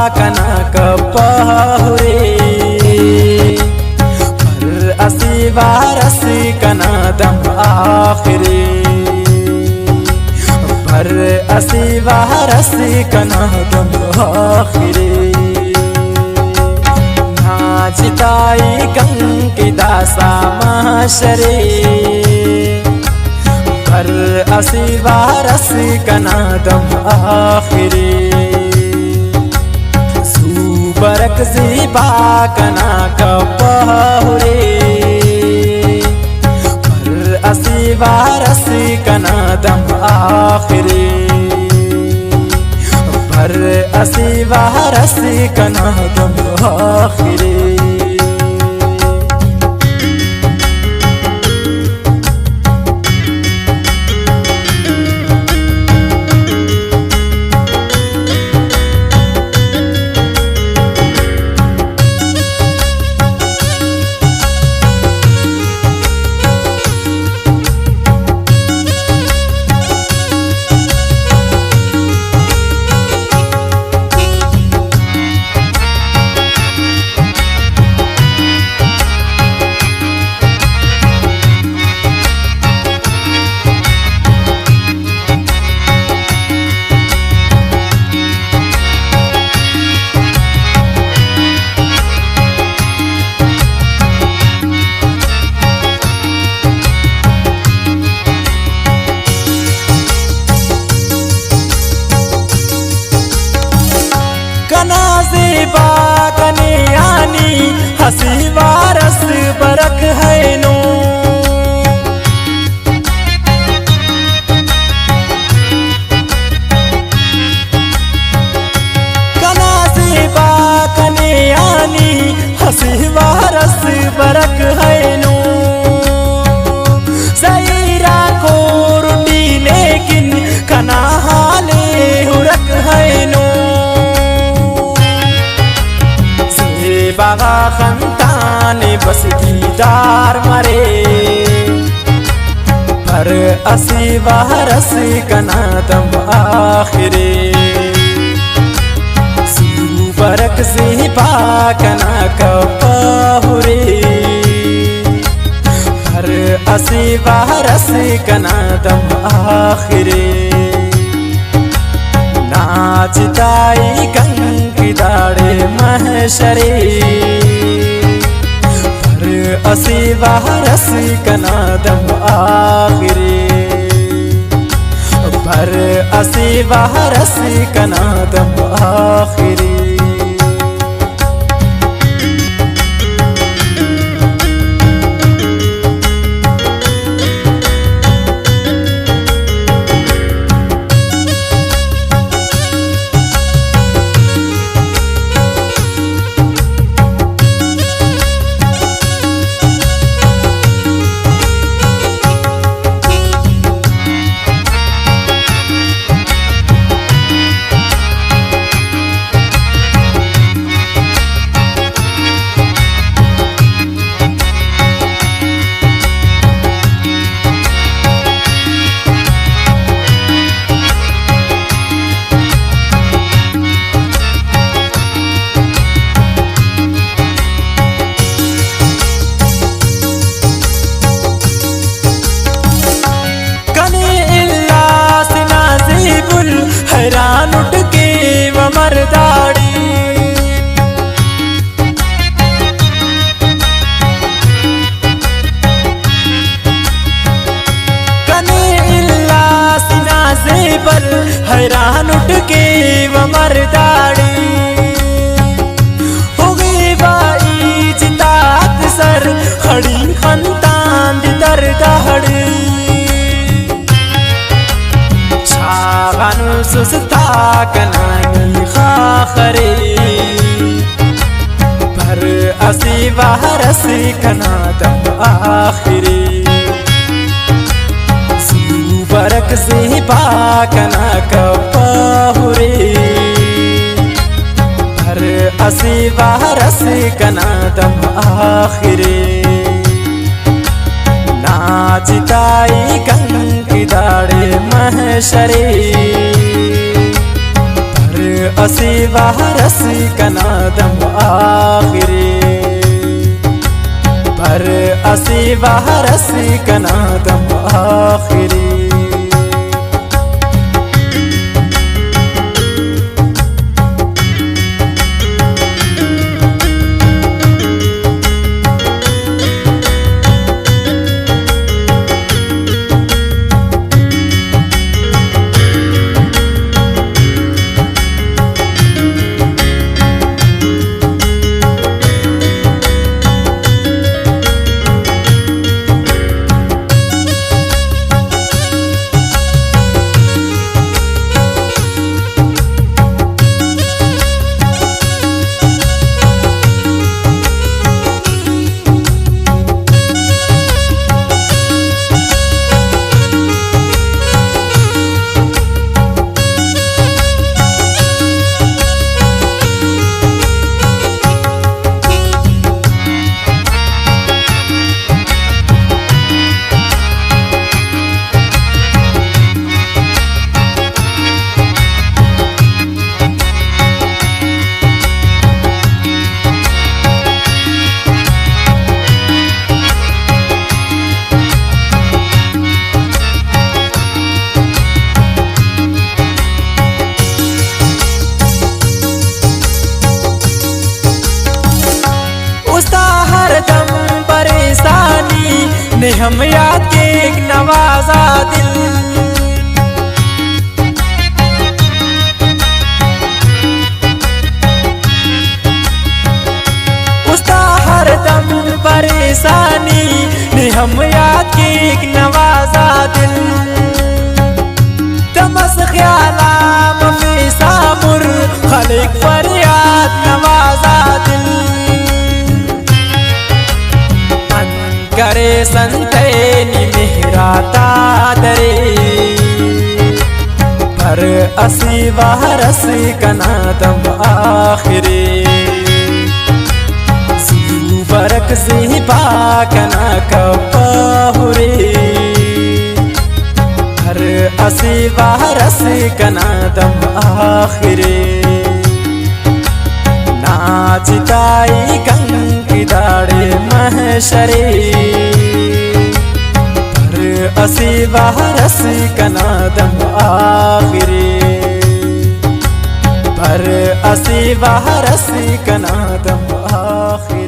कना कपहुरे पर असी वारस कना दम आखिरे पर असी वारस कना दम आखिरे नाचिताई कंकी दासा महशरे पर असी वारस कना दम आखिरे बरक ज़ीबा कना कपहुरे पर असी वारस कना दम आखिरे पर असी वारस कना दम आखिरे ज़ीबा कने आनी हसी वारस बरक है नो कना ज़ीबा कने आनी हसी वारस बरक है नो ज़हीरा को रुटी लेकिन कना हाले हुरक है नो बागा खंतान बस दीदार मरे पर असी वारस कना दम आखिरे बरक ज़ीबा कना कपहुरे पर असी वारस कना दम आखिरे नाचिताई कंकी दाड़े महशरे पर असी वारस कना दम आखिरे पर असी वारस कना दम आखिरे हैरान उठ के वो मर्दाड़ी कने इल्ला सिना ज़ेबर हैरान उठ के वो मर्दाड़ी हो गई बाई जितात सर खड़ी खंतान दर दहड़ी छागन सुस्ता कनाई खाखरे पर असी वारस कना दम आखिरे बरक ज़ीबा कना कपहुरे पर असी वारस कना दम आखिरे नाचिताई कंकी दाड़े महशरे पर असी वारस कनादम आखिरी पर असी वारस कनादम आखिरी ने हम याद के एक नवाजा दिल उसका हर दम परेशानी ने हम याद के एक नवाजा दिल तमस ख्याला मफीसा मुर खलिक फरियाद नवाजा दिल करे संतैनी मेहराता दरे पर असी वारस कनादम आखिरी बरक से पाकना कपाहुरे पर असी वारस कनादम आखिरी नाचिताई गंगी दाड़े महशरे पर असी वारस कनादम आखिरी पर असी वारस कनादम आखिरी।